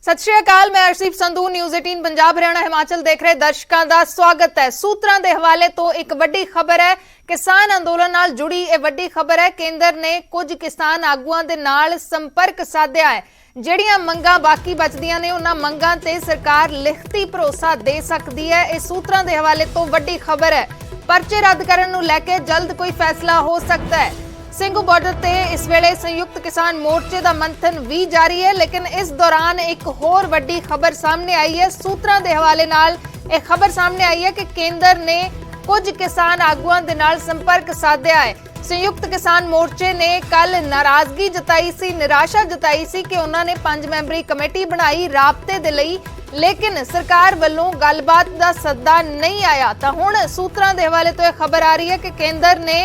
सत श्री अकाल, मैं अर्शदीप संधू न्यूज़ 18 पंजाब हरियाणा हिमाचल देख रहे दर्शकों का स्वागत है। सूत्रां दे हवाले तो एक वड्डी खबर है, किसान अंदोलन नाल जुड़ी यह वड्डी खबर है। केंद्र ने कुछ किसान आगुआं दे नाल संपर्क साधिया है। ਜਿਹੜੀਆਂ ਮੰਗਾਂ बाकी बचदियां ने उन्हां मंगां ते सरकार लिखती भरोसा दे सकती है। इस सूत्रां दे हवाले तो वड्डी खबर है। परचे रद्द करन नूं लैके जल्द कोई फैसला हो सकता है। ਸਿੰਘੂ बॉर्डर ते इस वेले संयुक्त किसान मोर्चे का मंथन भी जारी है, लेकिन इस दौरान एक होर वड्डी खबर सामने आई है। सूत्रां दे हवाले नाल एक खबर सामने आई है कि केंद्र ने कुछ किसान आगुआं दे नाल संपर्क साधिया है। संयुक्त किसान मोर्चे ने कल नाराजगी जताई सी, निराशा जताई सी कि उन्होंने 5 मैंबरी कमेटी बनाई राबते दे लई, लेकिन सरकार वालों गलबात दा सद्दा नहीं आया। तो हुण सूत्रां दे हवाले तो यह खबर आ रही है कि केंद्र ने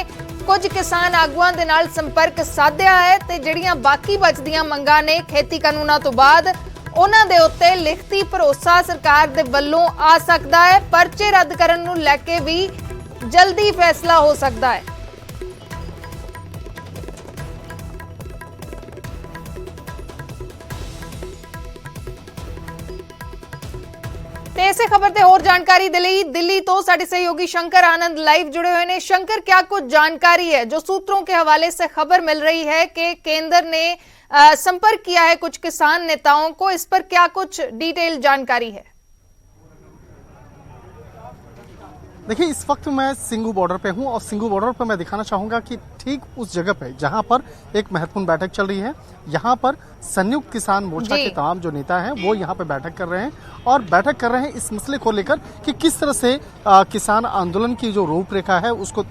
कुछ किसान आगुआं दे नाल संपर्क साधिया है ते ਜਿਹੜੀਆਂ बाकी बचदियां मंगां ने खेती कानूनां तो बाद उन्हां दे उत्ते लिखती भरोसा सरकार दे वल्लों आ सकदा है। परचे रद्द करन नूं लैके भी जल्दी फैसला हो सकदा है। ਤੇ ਇਸੇ ਖਬਰ ਤੇ ਹੋਰ ਜਾਣਕਾਰੀ ਦੇ ਲਈ दिल्ली तो साडे सहयोगी शंकर आनंद लाइव जुड़े हुए हैं। शंकर, क्या कुछ जानकारी है? जो सूत्रों के हवाले से खबर मिल रही है कि केंद्र ने संपर्क किया है कुछ किसान नेताओं को, इस पर क्या कुछ डिटेल जानकारी है? देखिए, इस वक्त मैं ਸਿੰਘੂ बॉर्डर पे हूं और ਸਿੰਘੂ बॉर्डर पर मैं दिखाना चाहूंगा कि ठीक उस जगह पे जहां पर एक महत्वपूर्ण बैठक चल रही है, यहां पर संयुक्त किसान मोर्चा के तमाम जो नेता हैं वो यहां पे बैठक कर रहे हैं और बैठक कर रहे हैं इस मसले को लेकर कि किस तरह से किसान आंदोलन की जो रूपरेखा है उसको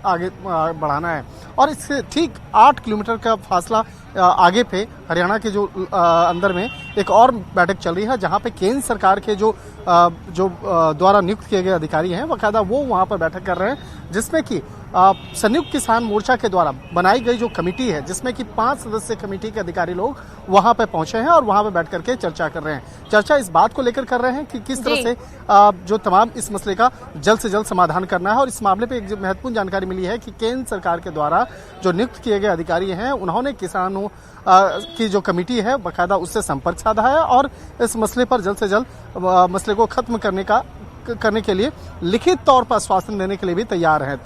आगे बढ़ाना है। और इससे ठीक 8 किलोमीटर का फासला आगे पे हरियाणा के जो अंदर में एक और बैठक चल रही है जहां पे केंद्र सरकार के जो द्वारा नियुक्त किए गए अधिकारी हैं बाकायदा वो वहां पर बैठक कर रहे हैं, जिसमें कि संयुक्त किसान मोर्चा के द्वारा बनाई गई जो कमेटी है जिसमें कि 5 सदस्य कमेटी के अधिकारी लोग वहां पे पहुंचे हैं और वहां पे बैठ करके चर्चा कर रहे हैं। चर्चा इस बात को लेकर कर रहे हैं कि किस तरह से जो तमाम इस मसले का जल्द से जल्द समाधान करना है। और इस मामले पे एक महत्वपूर्ण जानकारी मिली है कि केंद्र सरकार के द्वारा जो नियुक्त किए गए अधिकारी हैं उन्होंने किसानों की जो कमेटी है बाकायदा उससे संपर्क साधा है और इस मसले पर जल्द से जल्द मसले को खत्म करने के लिए लिखित तौर पर आश्वासन देने के लिए भी तैयार हैं।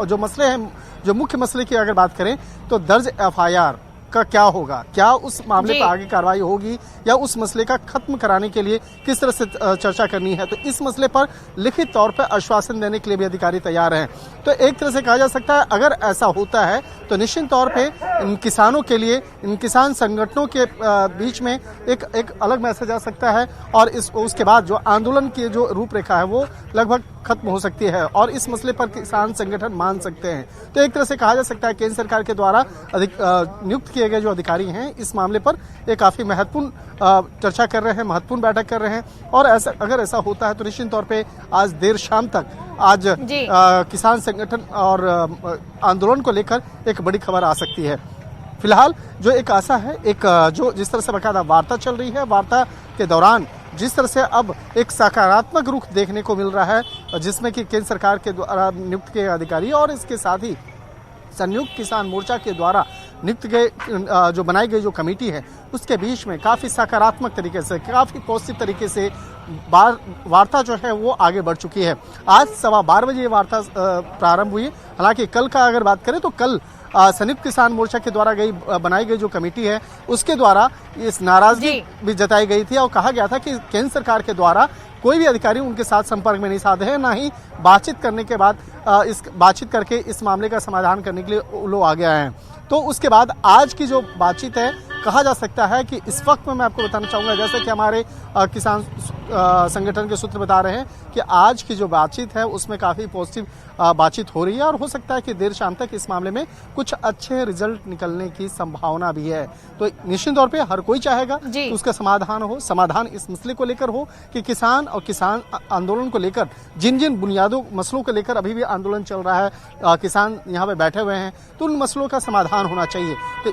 जो मसले हैं, जो मुख्य मसले की अगर बात करें तो दर्ज एफआईआर का क्या होगा, क्या उस मामले पर आगे कार्रवाई होगी या उस मसले का खत्म कराने के लिए किस तरह से चर्चा करनी है, तो इस मसले पर लिखित तौर पर आश्वासन देने के लिए भी अधिकारी तैयार हैं। तो एक तरह से कहा जा सकता है अगर ऐसा होता है तो निश्चित तौर पे इन किसानों के लिए, इन किसान संगठनों के बीच में एक अलग मैसेज आ सकता है और उसके बाद जो आंदोलन की जो रूपरेखा है वो लगभग खत्म हो सकती है और इस मसले पर किसान संगठन मान सकते हैं। तो एक तरह से कहा जा सकता है केंद्र सरकार के द्वारा नियुक्त किए गए जो अधिकारी हैं इस मामले पर एक काफी महत्वपूर्ण चर्चा कर रहे हैं, महत्वपूर्ण बैठक कर रहे हैं। और अगर ऐसा होता है तो निश्चित तौर पे आज देर शाम तक आज किसान संगठन और आंदोलन को लेकर एक बड़ी खबर आ सकती है। फिलहाल जो एक आशा है, एक जो जिस तरह से बाकायदा वार्ता चल रही है, वार्ता के दौरान जिस तरह से अब एक सकारात्मक रुख देखने को मिल रहा है जिसमें कि केंद्र सरकार के द्वारा नियुक्त किए अधिकारी और इसके साथ ही संयुक्त किसान मोर्चा के द्वारा नियुक्त गए जो बनाई गई जो कमेटी है उसके बीच में काफी सकारात्मक तरीके से, काफी पॉजिटिव तरीके से वार्ता जो है वो आगे बढ़ चुकी है। आज 12:15 बजे ये वार्ता प्रारंभ हुई। हालांकि कल का अगर बात करें तो कल संयुक्त किसान मोर्चा के द्वारा बनाई गई जो कमेटी है उसके द्वारा इस नाराजगी भी जताई गई थी और कहा गया था कि केंद्र सरकार के द्वारा कोई भी अधिकारी उनके साथ संपर्क में नहीं साधे हैं, ना ही बातचीत करने के बाद इस बातचीत करके इस मामले का समाधान करने के लिए लोग आगे आए हैं। तो उसके बाद आज की जो बातचीत है कहा जा सकता है कि इस वक्त में मैं आपको बताना चाहूंगा, जैसे कि हमारे किसान संगठन के सूत्र बता रहे हैं कि आज की जो बातचीत है उसमें काफी पॉजिटिव बातचीत हो रही है और हो सकता है कि देर शाम तक इस मामले में कुछ अच्छे रिजल्ट निकलने की संभावना भी है। तो निश्चित तौर पे हर कोई चाहेगा कि उसका समाधान हो, समाधान इस मसले को लेकर हो कि किसान और किसान आंदोलन को लेकर जिन जिन बुनियादों मसलों को लेकर अभी भी आंदोलन चल रहा है, किसान यहाँ पे बैठे हुए हैं, तो उन मसलों का समाधान होना चाहिए। तो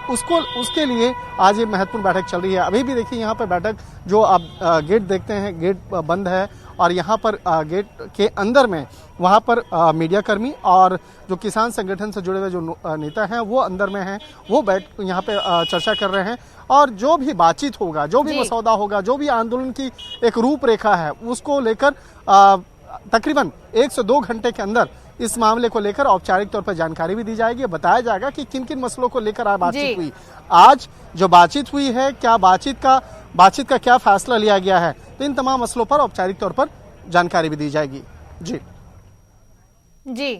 उसके लिए आज ये महत्वपूर्ण बैठक चल रही है। अभी भी देखिए यहाँ पे बैठक जो आप गेट देखते हैं, गेट बंद है और यहाँ पर गेट के अंदर में वहाँ पर मीडिया कर्मी और जो किसान संगठन से जुड़े हुए जो नेता हैं वो अंदर में हैं, वो बैठ यहाँ पे चर्चा कर रहे हैं और जो भी बातचीत होगा, जो भी मसौदा होगा, जो भी आंदोलन की एक रूपरेखा है उसको लेकर तकरीबन 1 से 2 घंटे के अंदर इस मामले को लेकर औपचारिक तौर पर जानकारी भी दी जाएगी। बताया जाएगा कि किन किन मसलों को लेकर बातचीत हुई। आज जो बातचीत हुई है, क्या बातचीत का क्या फैसला लिया गया है, तो इन तमाम मसलों पर औपचारिक तौर पर जानकारी भी दी जाएगी। जी जी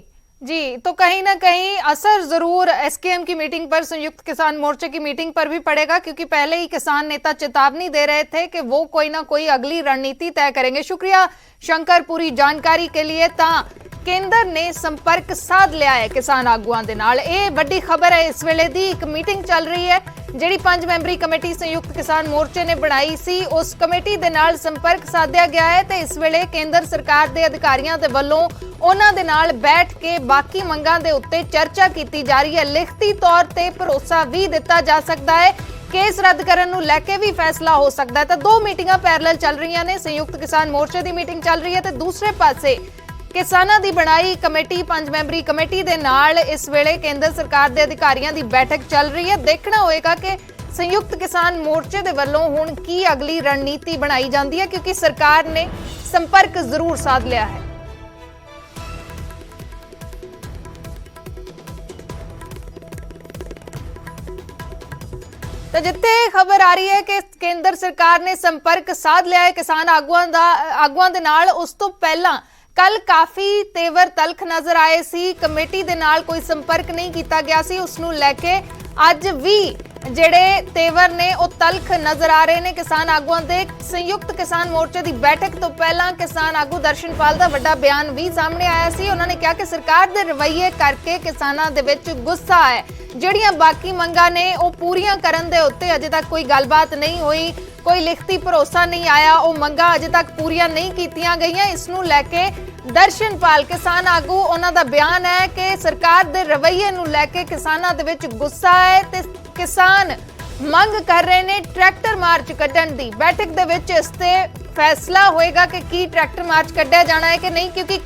जी, तो कहीं ना कहीं असर जरूर एसकेएम की मीटिंग पर, संयुक्त किसान मोर्चे की मीटिंग पर भी पड़ेगा, क्योंकि पहले ही किसान नेता चेतावनी दे रहे थे कि वो कोई ना कोई अगली रणनीति तय करेंगे। शुक्रिया शंकर पूरी जानकारी के लिए। केंद्र ने संपर्क साध लिया है किसान आगुआं दे नाल। ਇਹ ਵੱਡੀ ਖਬਰ ਹੈ। ਇਸ ਵੇਲੇ ਦੀ ਇੱਕ ਮੀਟਿੰਗ ਚੱਲ ਰਹੀ ਹੈ ਜਿਹੜੀ 5 ਮੈਂਬਰੀ ਕਮੇਟੀ ਸੰਯੁਕਤ ਕਿਸਾਨ ਮੋਰਚੇ ਨੇ ਬਣਾਈ ਸੀ। ਉਸ ਕਮੇਟੀ ਦੇ ਨਾਲ ਸੰਪਰਕ ਸਾਧਿਆ ਗਿਆ ਹੈ ਤੇ ਇਸ ਵੇਲੇ ਕੇਂਦਰ ਸਰਕਾਰ ਦੇ ਅਧਿਕਾਰੀਆਂ ਦੇ ਵੱਲੋਂ ਉਹਨਾਂ ਦੇ ਨਾਲ ਬੈਠ ਕੇ ਬਾਕੀ ਮੰਗਾਂ ਦੇ ਉੱਤੇ ਚਰਚਾ ਕੀਤੀ ਜਾ ਰਹੀ ਹੈ। ਲਿਖਤੀ ਤੌਰ ਤੇ ਭਰੋਸਾ ਵੀ ਦਿੱਤਾ ਜਾ ਸਕਦਾ ਹੈ। केस रद्द करने ਨੂੰ ਲੈ ਕੇ ਵੀ फैसला हो सकता है। तो 2 मीटिंगां पैरेलल चल रही ने। संयुक्त किसान मोर्चे की मीटिंग चल रही है तो दूसरे पासे किसानां दी बनाई कमेटी 5 मैंबरी कमेटी दे नाल इस वेले केंद्र सरकार दे अधिकारियों की बैठक चल रही है। देखना होएगा कि संयुक्त किसान मोर्चे दे वल्लों हुण की अगली रणनीति बनाई जाती है, क्योंकि सरकार ने संपर्क जरूर साध लिया है। तो जिथे खबर आ रही है कि केंद्र सरकार ने संपर्क साध लिया है किसान आगुआं दे नाल, उस तो पहला कल काफी तेवर तलख नजर आए सी। कमेटी दे नाल कोई संपर्क नहीं किया गया सी, उसनूं लैके अज भी ਜਿਹੜੇ तेवर ने ਉਹ तलख नजर आ रहे ने किसान आगुआं दे। संयुक्त किसान मोर्चे की बैठक तो पहला किसान आगू दर्शनपाल का वड्डा बयान भी सामने आया सी। उन्होंने कहा कि सरकार दे रवैये करके किसानां दे विच गुस्सा है। ਜਿਹੜੀਆਂ बाकी मंगां ने ਉਹ पूरीਆਂ ਕਰਨ ਦੇ ਉੱਤੇ अजे तक कोई गलबात नहीं हुई, कोई लिखती भरोसा नहीं आया, ਉਹ ਮੰਗਾਂ अजे तक पूरीਆਂ नहीं कीतियां गईयां। इसनूं लैके दर्शनपाल किसान आगू उन्हां दा बयान है कि सरकार दे रवैये नूं लैके किसानां दे विच गुस्सा है ते किसान मंग कर रहे ने ट्रैक्टर मार्च कड्ढण दी। बैठक दे विच इस ते फैसला होएगा कि की ट्रैक्टर मार्च कड्ढिया जाना है कि नहीं, क्योंकि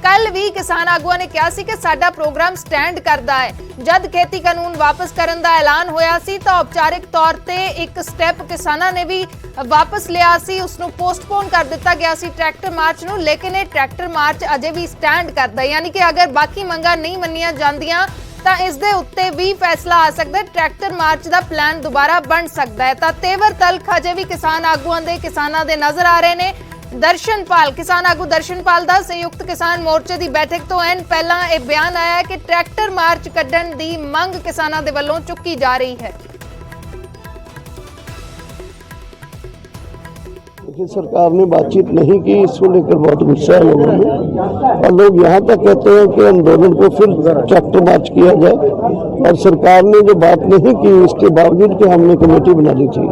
कल भी किसान आगुआ ने कहा सी कि साडा प्रोग्राम स्टैंड करदा है। जद खेती कानून वापस करन दा ऐलान होया सी तो औपचारिक तौर ते एक स्टैप किसानां ने भी वापस लिया सी, उसनूं पोस्टपोन कर दिता गया सी ट्रैक्टर मार्च नूं, लेकिन ये ट्रैक्टर मार्च अजे भी स्टैंड करदा है। यानी कि अगर बाकी मंगां नहीं मन्नियां जांदियां ਤਾਂ ਇਸ ਦੇ ਉੱਤੇ ਵੀ ਫੈਸਲਾ ਆ ਸਕਦਾ ਹੈ, ट्रैक्टर मार्च ਦਾ ਪਲਾਨ ਦੁਬਾਰਾ ਬਣ ਸਕਦਾ ਹੈ। ਤਾਂ ਤੇਵਰ ਤਲਖ ਅਜੇ ਵੀ ਕਿਸਾਨ ਆਗੂਆਂ ਦੇ ਕਿਸਾਨਾਂ ਦੇ ਨਜ਼ਰ ਆ ਰਹੇ ਨੇ। ਦਰਸ਼ਨਪਾਲ ਕਿਸਾਨ ਆਗੂ ਦਰਸ਼ਨਪਾਲ ਦਾ ਸੰਯੁਕਤ ਕਿਸਾਨ ਮੋਰਚੇ ਦੀ ਬੈਠਕ ਤੋਂ ਐਨ ਪਹਿਲਾਂ ਇਹ ਬਿਆਨ ਆਇਆ ਹੈ ਕਿ ट्रैक्टर ਮਾਰਚ ਕੱਢਣ ਦੀ ਮੰਗ ਕਿਸਾਨਾਂ ਦੇ ਵੱਲੋਂ ਚੁੱਕੀ ਜਾ ਰਹੀ ਹੈ। देखिए, सरकार ने बातचीत नहीं की, इसको लेकर बहुत गुस्सा है लोगों में और लोग यहाँ तक कहते हैं कि आंदोलन को फिर ट्रैक्टर मार्च किया जाए। और सरकार ने जो बात नहीं की इसके बावजूद कि हमने कमेटी बना ली थी,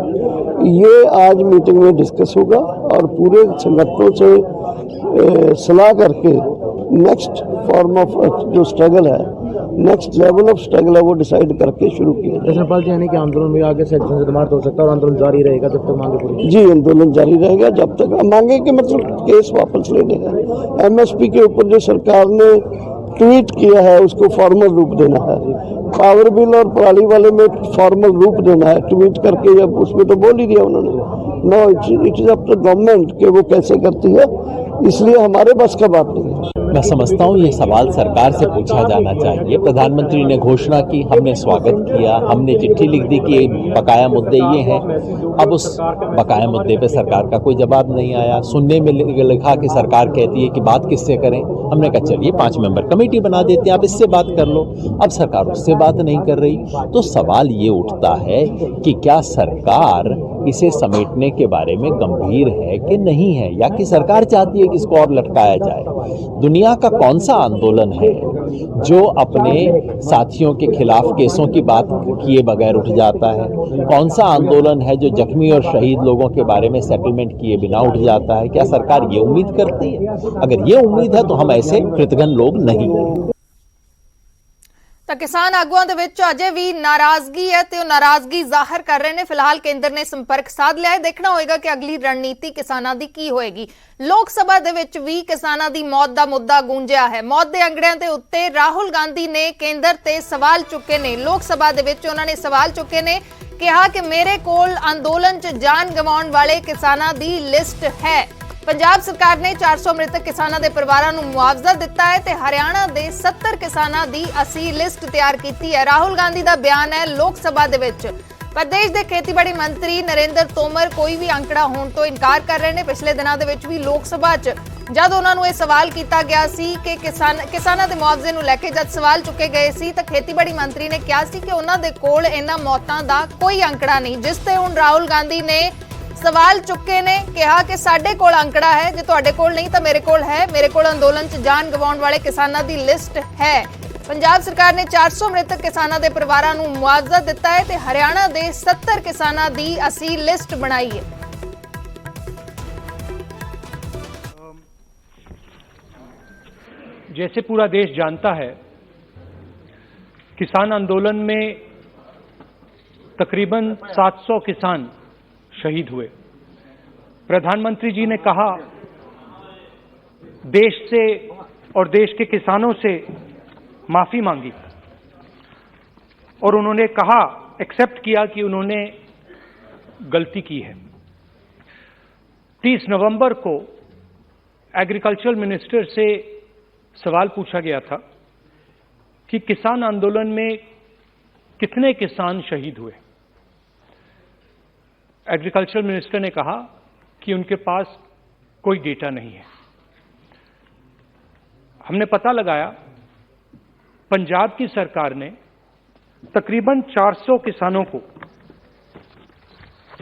ये आज मीटिंग में डिस्कस होगा और पूरे संगठनों से सलाह करके नेक्स्ट फॉर्म ऑफ जो स्ट्रगल है, नेक्स्ट लेवल ऑफ स्ट्रगल है, वो डिसाइड करके शुरू किया जाए। दर्शनपाल जी, यानी कि आंदोलन में आगे सेक्शन से समाप्त हो सकता है और आंदोलन जारी रहेगा जब तक मांगे पूरी? जी, आंदोलन जारी रहेगा जब तक मांगे कि मतलब केस वापस लेने का। एमएसपी के ऊपर जो सरकार ने ट्वीट किया है उसको फॉर्मल रूप देना है। पावर बिल और पराली वाले में फॉर्मल रूप देना है, ट्वीट करके जब उसमें तो बोल ही दिया उन्होंने। No, it is up to government कि वो कैसे करती है, इसलिए हमारे बस का बात नहीं है। मैं समझता हूँ ये सवाल सरकार से पूछा जाना चाहिए। प्रधानमंत्री ने घोषणा की, हमने स्वागत किया, हमने चिट्ठी लिख दी कि बकाया मुद्दे ये हैं। अब उस बकाया मुद्दे पे सरकार का कोई जवाब नहीं आया। सुनने में लिखा कि सरकार कहती है कि बात किससे करें। हमने कहा चलिए 5 मेंबर कमेटी बना देते हैं, आप इससे बात कर लो। अब सरकार उससे बात नहीं कर रही, तो सवाल ये उठता है कि क्या सरकार इसे समेटने के बारे में गंभीर है कि नहीं है, या कि सरकार चाहती है कि इसको और लटकाया जाए। दुनिया का कौन सा आंदोलन है जो अपने साथियों के खिलाफ केसों की बात किए बगैर उठ जाता है? कौन सा आंदोलन है जो जख्मी और शहीद लोगों के बारे में सेटलमेंट किए बिना उठ जाता है? क्या सरकार ये उम्मीद करती है? अगर ये उम्मीद है तो हम ऐसे कृतघ्न लोग नहीं हैं। ਤਾਂ ਕਿਸਾਨ ਆਗੂਆਂ ਦੇ ਵਿੱਚ ਅਜੇ ਵੀ ਨਾਰਾਜ਼ਗੀ ਹੈ ਤੇ ਉਹ ਨਾਰਾਜ਼ਗੀ ਜ਼ਾਹਰ ਕਰ ਰਹੇ ਨੇ। ਫਿਲਹਾਲ ਕੇਂਦਰ ਨੇ ਸੰਪਰਕ ਸਾਧ ਲਿਆ ਹੈ। ਦੇਖਣਾ ਹੋਏਗਾ ਕਿ ਅਗਲੀ ਰਣਨੀਤੀ ਕਿਸਾਨਾਂ ਦੀ ਕੀ ਹੋਏਗੀ। ਲੋਕ ਸਭਾ ਦੇ ਵਿੱਚ ਵੀ ਕਿਸਾਨਾਂ ਦੀ ਮੌਤ ਦਾ ਮੁੱਦਾ ਗੂੰਜਿਆ ਹੈ। ਮੌਤ ਦੇ ਅੰਗੜਿਆਂ ਦੇ ਉੱਤੇ ਰਾਹੁਲ ਗਾਂਧੀ ਨੇ ਕੇਂਦਰ ਤੇ ਸਵਾਲ ਚੁੱਕੇ ਨੇ। ਲੋਕ ਸਭਾ ਦੇ ਵਿੱਚ ਉਹਨਾਂ ਨੇ ਸਵਾਲ ਚੁੱਕੇ ਨੇ, ਕਿਹਾ ਕਿ ਮੇਰੇ ਕੋਲ ਅੰਦੋਲਨ 'ਚ ਜਾਨ ਗਵਾਉਣ ਵਾਲੇ ਕਿਸਾਨਾਂ ਦੀ ਲਿਸਟ ਹੈ। ਪੰਜਾਬ ਸਰਕਾਰ ਨੇ 400 ਮ੍ਰਿਤਕ ਕਿਸਾਨਾਂ ਦੇ ਪਰਿਵਾਰਾਂ ਨੂੰ ਮੁਆਵਜ਼ਾ ਦਿੱਤਾ ਹੈ ਤੇ ਹਰਿਆਣਾ ਦੇ 70 ਕਿਸਾਨਾਂ ਦੀ ਅਸੀਂ ਲਿਸਟ ਤਿਆਰ ਕੀਤੀ ਹੈ। ਰਾਹੁਲ ਗਾਂਧੀ ਦਾ ਬਿਆਨ ਹੈ ਲੋਕ ਸਭਾ ਦੇ ਵਿੱਚ। ਪ੍ਰਦੇਸ਼ ਦੇ ਖੇਤੀਬਾੜੀ ਮੰਤਰੀ ਨਰਿੰਦਰ ਤੋਮਰ ਕੋਈ ਵੀ ਅੰਕੜਾ ਹੋਣ ਤੋਂ ਇਨਕਾਰ ਕਰ ਰਹੇ ਨੇ। ਪਿਛਲੇ ਦਿਨਾਂ ਦੇ ਵਿੱਚ ਵੀ ਲੋਕ ਸਭਾ 'ਚ ਜਦ ਉਹਨਾਂ ਨੂੰ ਇਹ ਸਵਾਲ ਕੀਤਾ ਗਿਆ ਸੀ ਕਿ ਕਿਸਾਨਾਂ ਦੇ ਮੁਆਵਜ਼ੇ ਨੂੰ ਲੈ ਕੇ ਜਦ ਸਵਾਲ ਚੁੱਕੇ ਗਏ ਸੀ ਤਾਂ ਖੇਤੀਬਾੜੀ ਮੰਤਰੀ ਨੇ ਕਿਹਾ ਸੀ ਕਿ ਉਹਨਾਂ ਦੇ ਕੋਲ ਇਹਨਾਂ ਮੌਤਾਂ ਦਾ ਕੋਈ ਅੰਕੜਾ ਨਹੀਂ, ਜਿਸ ਤੇ ਹੁਣ ਰਾਹੁਲ ਗਾਂਧੀ ਨੇ ਸਵਾਲ ਚੁੱਕੇ ਨੇ। ਕਿਹਾ ਕਿ ਸਾਡੇ ਕੋਲ ਅੰਕੜਾ ਹੈ, ਜੇ ਤੁਹਾਡੇ ਕੋਲ ਨਹੀਂ ਤਾਂ ਮੇਰੇ ਕੋਲ ਹੈ। ਮੇਰੇ ਕੋਲ ਅੰਦੋਲਨ 'ਚ ਜਾਨ ਗਵਾਉਣ ਵਾਲੇ ਕਿਸਾਨਾਂ ਦੀ ਲਿਸਟ ਹੈ। ਪੰਜਾਬ ਸਰਕਾਰ ਨੇ 400 ਮ੍ਰਿਤਕ ਕਿਸਾਨਾਂ ਦੇ ਪਰਿਵਾਰਾਂ ਨੂੰ ਮੁਆਵਜ਼ਾ ਦਿੱਤਾ ਹੈ ਤੇ ਹਰਿਆਣਾ ਦੇ 70 ਕਿਸਾਨਾਂ ਦੀ ਅਸੀਂ ਲਿਸਟ ਬਣਾਈ ਹੈ। जैसे पूरा देश जानता है, किसान आंदोलन में तकरीबन 700 किसान शहीद हुए। प्रधानमंत्री जी ने कहा देश से और देश के किसानों से माफी मांगी और उन्होंने कहा, एक्सेप्ट किया कि उन्होंने गलती की है। 30 नवंबर को एग्रीकल्चर मिनिस्टर से सवाल पूछा गया था कि किसान आंदोलन में कितने किसान शहीद हुए। एग्रीकल्चर मिनिस्टर ने कहा कि उनके पास कोई डेटा नहीं है। हमने पता लगाया, पंजाब की सरकार ने तकरीबन 400 किसानों को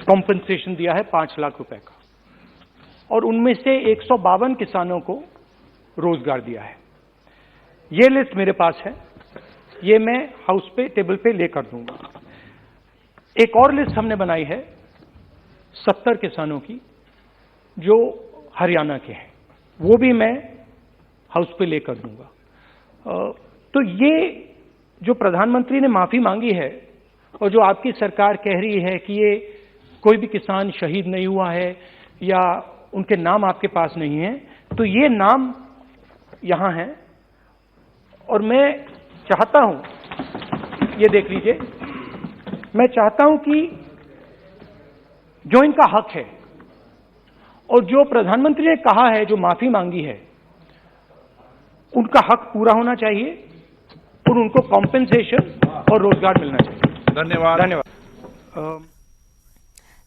कॉम्पेंसेशन दिया है 5 लाख रुपए का, और उनमें से 152 किसानों को रोजगार दिया है। ये लिस्ट मेरे पास है, ये मैं हाउस पे टेबल पे लेकर दूंगा। एक और लिस्ट हमने बनाई है 70 किसानों की जो हरियाणा के हैं, वो भी मैं हाउस पे लेकर दूंगा। तो ये जो प्रधानमंत्री ने माफी मांगी है और जो आपकी सरकार कह रही है कि ये कोई भी किसान शहीद नहीं हुआ है या उनके नाम आपके पास नहीं है, तो ये नाम यहां है। और मैं चाहता हूं, ये देख लीजिए, मैं चाहता हूं कि जो इनका हक है और जो प्रधानमंत्री ने कहा है, जो माफी मांगी है, उनका हक पूरा होना चाहिए और उनको कॉम्पेंसेशन और रोजगार मिलना चाहिए। धन्यवाद।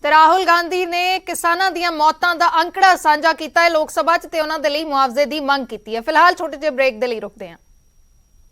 ਤੇ ਰਾਹੁਲ ਗਾਂਧੀ ਨੇ ਕਿਸਾਨਾਂ ਦੀਆਂ ਮੌਤਾਂ ਦਾ ਅੰਕੜਾ ਸਾਂਝਾ ਕੀਤਾ ਹੈ ਲੋਕ ਸਭਾ 'ਚ ਤੇ ਉਹਨਾਂ ਦੇ ਲਈ ਮੁਆਵਜ਼ੇ ਦੀ ਮੰਗ ਕੀਤੀ ਹੈ। ਫਿਲਹਾਲ ਛੋਟੇ ਜਿਹੇ ਬ੍ਰੇਕ ਦੇ ਲਈ ਰੁਕਦੇ ਹਾਂ।